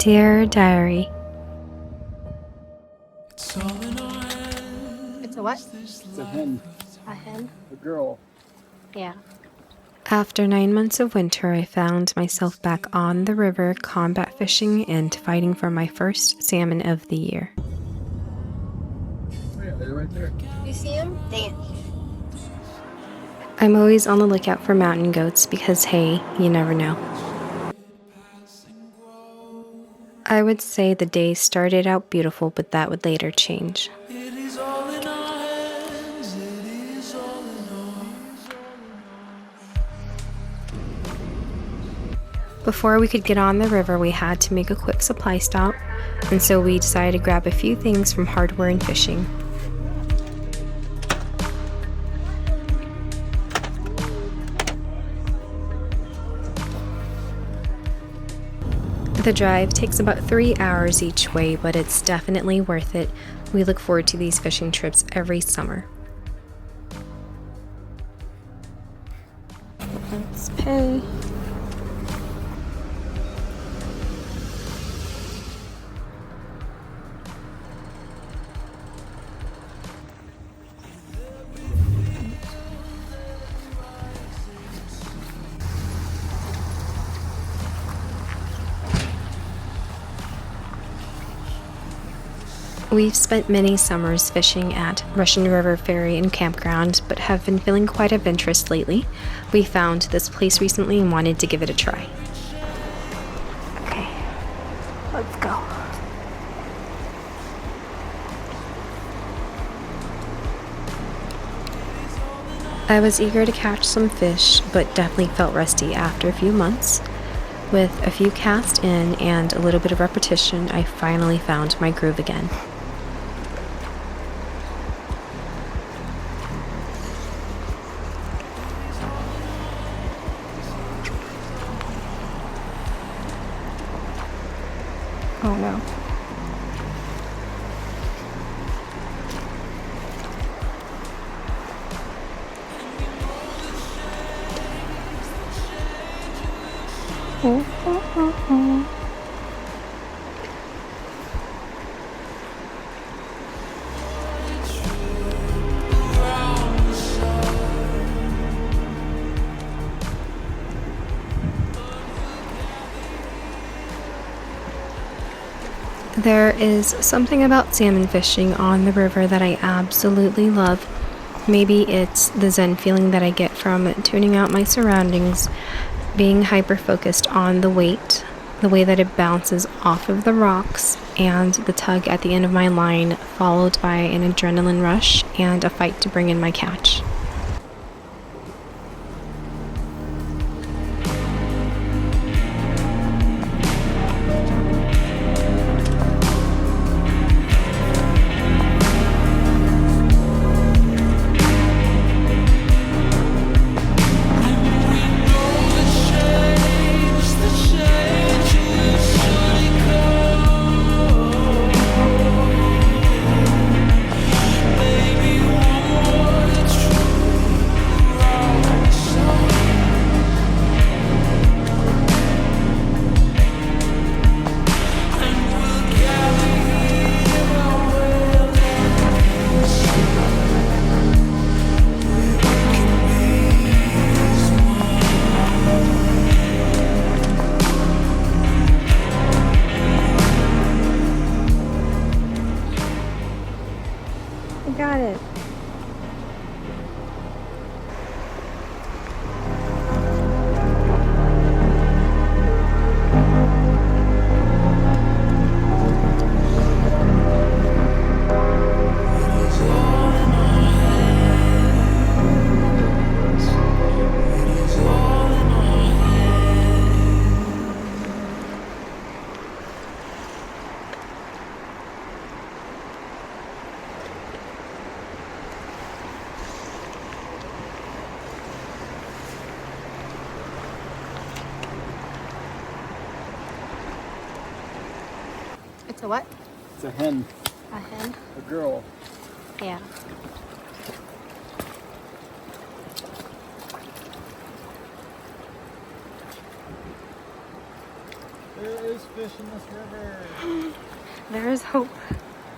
Dear Diary, It's a what? It's a hen. A hen? A girl. Yeah. after 9 months of winter, I found myself back on the river combat fishing and fighting for my first salmon of the year. Oh yeah, they're right there. You see him? Dang it. I'm always on the lookout for mountain goats because, hey, you never know. I would say the day started out beautiful, but that would later change. Before we could get on the river, we had to make a quick supply stop, and so we decided to grab a few things from hardware and fishing. The drive takes about 3 hours each way, but it's definitely worth it. We look forward to these fishing trips every summer. That's Pennie. We've spent many summers fishing at Russian River Ferry and Campground, but have been feeling quite of interest lately. We found this place recently and wanted to give it a try. Okay, let's go. I was eager to catch some fish, but definitely felt rusty after a few months. With a few casts in and a little bit of repetition, I finally found my groove again. Oh no. There is something about salmon fishing on the river that I absolutely love. Maybe it's the zen feeling that I get from tuning out my surroundings, being hyper-focused on the weight, the way that it bounces off of the rocks, and the tug at the end of my line, followed by an adrenaline rush and a fight to bring in my catch. Got it. It's a what? It's a hen. A hen? A girl. Yeah. There is fish in this river. There is hope.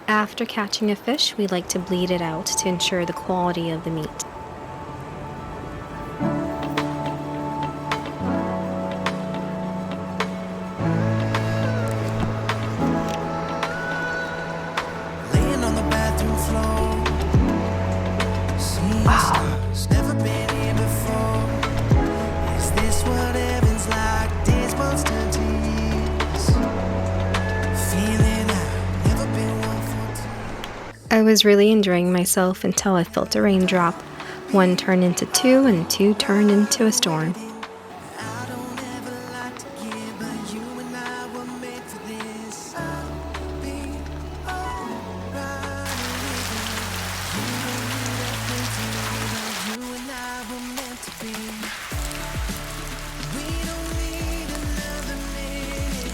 After catching a fish, we like to bleed it out to ensure the quality of the meat. Laying on the bathroom floor, seeing stars, never been here before. Is this what heaven's like? Days months turn to years. Feeling I've never been one for tears. I was really enjoying myself until I felt a raindrop. One turned into two, and two turned into a storm. I don't ever like to give, but you and I were made for this. I'll be alright with you. You don't need a thing to me, but you and I were meant to be. We don't need another minute.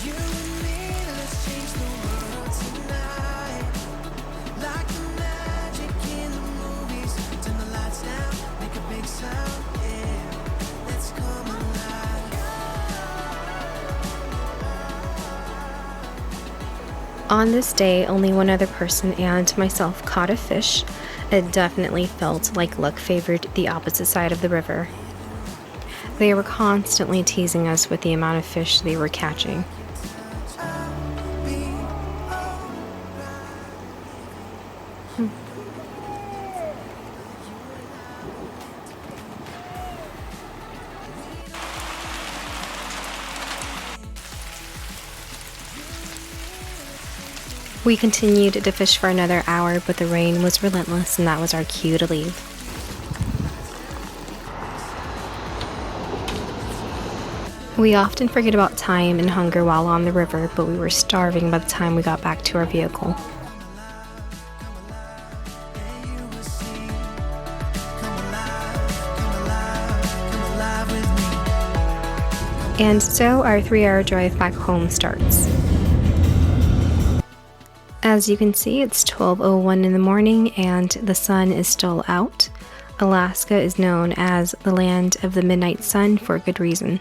You and me, let's change the world tonight. Like the magic in the movies. Turn the lights down, make a big sound, yeah. Let's come alive. On this day, only one other person and myself caught a fish. It definitely felt like luck favored the opposite side of the river. They were constantly teasing us with the amount of fish they were catching. We continued to fish for another hour, but the rain was relentless, and that was our cue to leave. We often forget about time and hunger while on the river, but we were starving by the time we got back to our vehicle. And so our 3-hour drive back home starts. As you can see, it's 12:01 in the morning and the sun is still out. Alaska is known as the land of the midnight sun for good reason.